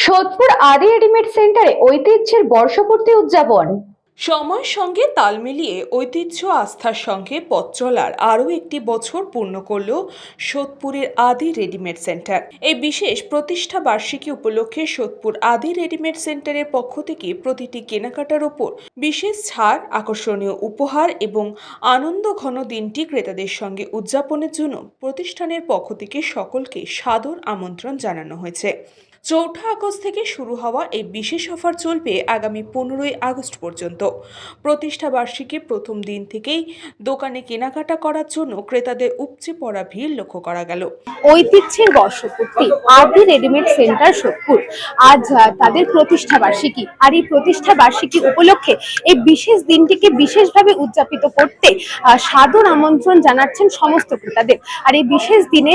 সোদপুর আদি রেডিমেড সেন্টারে ঐতিহ্যের বর্ষপূর্তি উদযাপন। সময়ের সঙ্গে তাল মিলিয়ে ঐতিহ্য আস্থার সঙ্গে পথ চলার আরও একটি বছর পূর্ণ করল সোদপুরের আদি রেডিমেড সেন্টার। এই বিশেষ প্রতিষ্ঠা বার্ষিকী উপলক্ষে সোদপুর আদি রেডিমেড সেন্টারের পক্ষ থেকে প্রতিটি কেনাকাটার ওপর বিশেষ ছাড়, আকর্ষণীয় উপহার এবং আনন্দঘন দিনটি ক্রেতাদের সঙ্গে উদযাপনের জন্য প্রতিষ্ঠানের পক্ষ থেকে সকলকে সাদর আমন্ত্রণ জানানো হয়েছে। ৪ আগস্ট থেকে শুরু হওয়া এই বিশেষ অফার চলবে আগামী 15ই আগস্ট পর্যন্ত। প্রতিষ্ঠা বার্ষিকীর প্রথম দিন থেকেই দোকানে কেনাকাটা করার জন্য ক্রেতাদের উপচে পড়া ভিড় লক্ষ্য করা গেল। ঐতিহ্যের বর্ষপূর্তি আদি রেডিমেড সেন্টার সোদপুর আজ তাদের প্রতিষ্ঠা বার্ষিকী, আর এই প্রতিষ্ঠা বার্ষিকী উপলক্ষে এই বিশেষ দিনটিকে বিশেষভাবে উদযাপিত করতে সাদর আমন্ত্রণ জানাচ্ছেন সমস্ত ক্রেতাদের। আর এই বিশেষ দিনে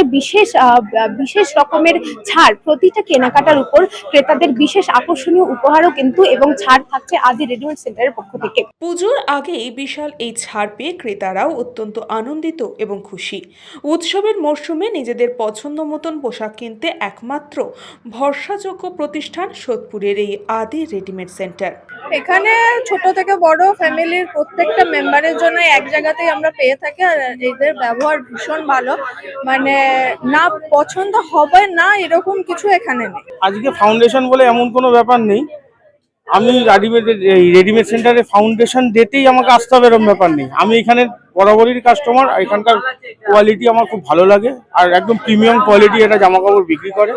বিশেষ রকমের ছাড়, প্রতিটা কেনাকাটার উপর ক্রেতাদের বিশেষ আকর্ষণীয় উপহারও কিন্তু এবং ছাড় থাকছে আদি রেডিমেড সেন্টারের পক্ষ থেকে। পুজোর আগেই বিশাল এই ছাড় পেয়ে ক্রেতারাও অত্যন্ত আনন্দিত এবং খুশি। উৎসবের মরশুমে নিজেদের পছন্দ মতন পোশাক কিনতে একমাত্র ভরসাযোগ্য প্রতিষ্ঠান সোদপুরের এই আদি রেডিমেড সেন্টার। এখানে ছোট থেকে বড় ফ্যামিলির প্রত্যেকটা মেম্বারের জন্য এক জায়গাতেই আমরা পেয়ে থাকি। আর এদের ব্যবহার ভীষণ ভালো, মানে না পছন্দ হবে না এরকম কিছু এখানে নেই। আজকে ফাউন্ডেশন বলে এমন কোনো ব্যাপার নেই। আমি রেডিমেড সেন্টারে ফাউন্ডেশন ডেতেই আমাকে আসতে হবে এরকম ব্যাপার নেই। আমি এখানে বরাবরই কাস্টমার। এখানকার কোয়ালিটি আমার খুব ভালো লাগে, আর একদম প্রিমিয়াম কোয়ালিটি এটা জামা কাপড় বিক্রি করে,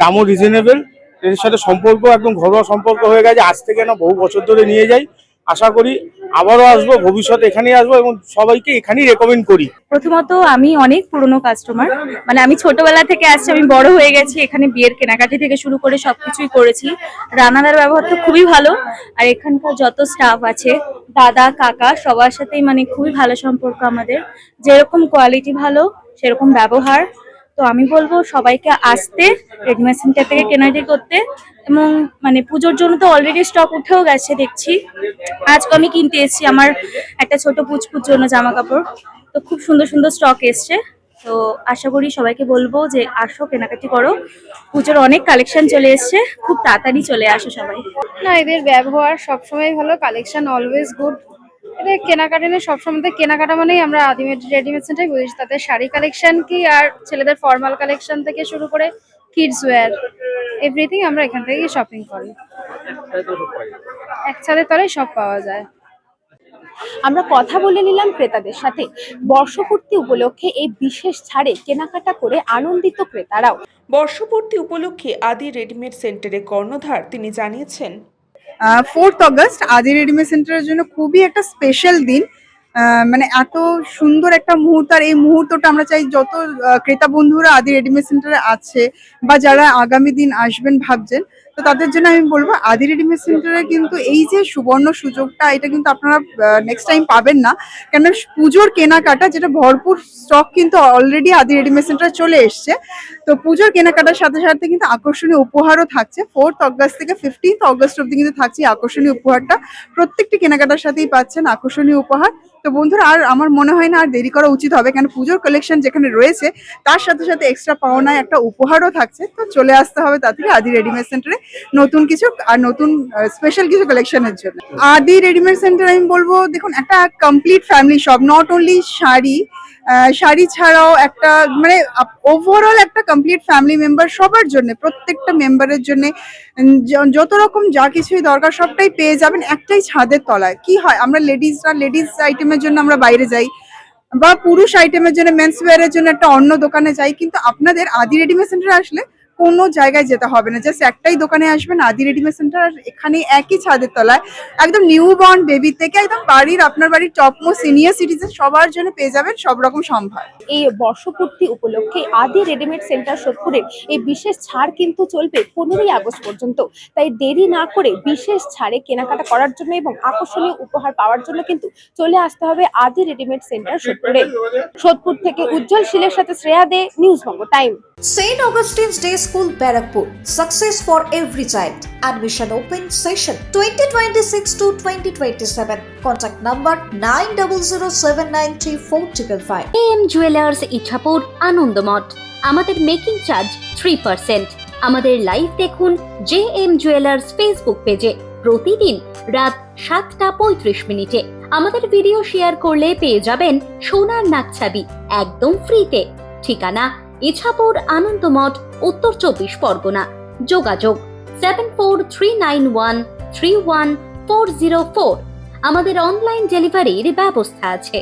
দামও রিজনেবল। এর সাথে সম্পর্ক একদম ঘরোয়া সম্পর্ক হয়ে গেছে আজ থেকে না, বহু বছর ধরে নিয়ে যাই। আশা করি আবারও আসবো, ভবিষ্যতে এখানেই আসবো এবং সবাইকে এখানেই রেকমেন্ড করি। প্রথমত আমি অনেক পুরনো কাস্টমার, মানে আমি ছোটবেলা থেকে আসছি, আমি বড় হয়ে গেছি। এখানে বিয়ের কেনাকাটি থেকে শুরু করে সবকিছুই করেছি। রান্নাদার ব্যবহার তো খুবই ভালো, আর এখানকার যত স্টাফ আছে, দাদা কাকা সবার সাথেই মানে খুবই ভালো সম্পর্ক আমাদের। যেরকম কোয়ালিটি ভালো সেরকম ব্যবহার। তো আমি বলবো সবাইকে আসতে, রেডিমেড সেন্টার থেকে কেনাকাটি করতে। এবং মানে পুজোর জন্য তো অলরেডি স্টক উঠেও গেছে দেখছি। আজকে আমি কিনতে এসেছি আমার একটা ছোট পুচকুর জন্য জামা কাপড়। তো খুব সুন্দর সুন্দর স্টক এসছে। তো আশা করি সবাইকে বলবো যে আসো, কেনাকাটি করো। পুজোর অনেক কালেকশন চলে এসছে, খুব তাড়াতাড়ি চলে আসো সবাই। না, এদের ব্যবহার সবসময় ভালো, কালেকশন অলওয়েজ গুড। এদের কেনাকাটা নিয়ে সবসময় কেনাকাটা মানেই আমরা আদি রেডিমেড সেন্টারে বুঝেছি। তাদের শাড়ি কালেকশন কি, আর ছেলেদের ফর্মাল কালেকশন থেকে শুরু করে কিডস ওয়্যার এভরিথিং আমরা এখান থেকেই শপিং করি। এক ছাদের তলায় সব পাওয়া যায়। আমরা কথা বলে নিলাম ক্রেতাদের সাথে। বর্ষপূর্তি উপলক্ষে এই বিশেষ ছাড়ে কেনাকাটা করে আনন্দিত ক্রেতারাও। বর্ষপূর্তি উপলক্ষে আদি রেডিমেড সেন্টারের কর্ণধার তিনি জানিয়েছেন, 4th অগস্ট আদি রেডিমেড সেন্টারের জন্য খুবই একটা স্পেশাল দিন। মানে এত সুন্দর একটা মুহূর্ত, আর এই মুহূর্তটা আমরা চাই যত ক্রেতা বন্ধুরা আদি রেডিমেড সেন্টারে আছে বা যারা আগামী দিন আসবেন ভাবছেন, তো তাদের জন্য আমি বলবো আদি রেডিমেড সেন্টারে কিন্তু এই যে সুবর্ণ সুযোগটা, এটা কিন্তু আপনারা নেক্সট টাইম পাবেন না। কেন পুজোর কেনাকাটা যেটা ভরপুর স্টক কিন্তু অলরেডি আদি রেডিমেড সেন্টারে চলে এসছে। তো পুজোর কেনাকাটার সাথে সাথে কিন্তু আকর্ষণীয় উপহারও থাকছে। 4th অগস্ট থেকে 15th অগস্ট অব্দি কিন্তু থাকছে আকর্ষণীয় উপহারটা। প্রত্যেকটি কেনাকাটার সাথেই পাচ্ছেন আকর্ষণীয় উপহার। তো বন্ধুরা, আর আমার মনে হয় না আর দেরি করা উচিত হবে, কেন পুজোর কালেকশন যেখানে রয়েছে তার সাথে সাথে এক্সট্রা পাওনায় একটা উপহারও থাকছে। তো চলে আসতে হবে তাড়াতাড়ি আদি রেডিমেড সেন্টারে নতুন কিছু আর নতুন স্পেশাল কিছু কালেকশনের জন্য। আদি রেডিমেড সেন্টার আমি বলবো, দেখুন একটা complete family shop, not only sari ছাড়াও একটা মানে ওভারঅল একটা কমপ্লিট ফ্যামিলি মেম্বার সবার জন্য, প্রত্যেকটা মেম্বারের জন্য যত রকম যা কিছুই দরকার সবটাই পেয়ে যাবেন একটাই ছাদের তলায়। কি হয়, আমরা লেডিজ আইটেমের জন্য আমরা বাইরে যাই, বা পুরুষ আইটেমের জন্য মেন্স ওয়্যারের জন্য একটা অন্য দোকানে যাই, কিন্তু আপনাদের আদি রেডিমেড সেন্টারে আসলে কোনো জায়গায় যেতে হবে না, জাস্ট একটাই দোকানে আসবেন আদি রেডিমেড সেন্টার। আর এখানে একই ছাদের তলায় একদম নিউ বর্ন বেবি থেকে একদম আপনার বাড়ির টপমোস্ট সিনিয়র সিটিজেন সবার জন্য পেয়ে যাবেন সব রকম সম্ভার। এই বর্ষপূর্তি উপলক্ষে আদি রেডিমেড সেন্টার সোদপুরের এই বিশেষ ছাড় কিন্তু চলবে 15ই আগস্ট পর্যন্ত। তাই দেরি না করে বিশেষ ছাড়ে কেনাকাটা করার জন্য এবং আকর্ষণীয় উপহার পাওয়ার জন্য কিন্তু চলে আসতে হবে আদি রেডিমেড সেন্টার সোদপুরে। সোদপুর থেকে উজ্জ্বল শীলের সাথে শ্রেয়া দে, news Banga time. St. Augustine's Day School, Barakpur. Success for every child. Admission open session 2026 to 2027. Contact number 9007934555. AM jewellers Ichhapur Anandamath. আমাদের মেকিং চার্জ 3%। আমাদের লাইভ দেখুন JM জুয়েলার্স ফেসবুক পেজে প্রতিদিন রাত 7:35 আমাদের ভিডিও শেয়ার করলে পেয়ে যাবেন সোনার নাকছাবি একদম ফ্রিতে। ঠিকানা ইছাপুর আনন্দমঠ, উত্তর 24 পরগনা। যোগাযোগ 7439131404। আমাদের অনলাইন ডেলিভারির ব্যবস্থা আছে।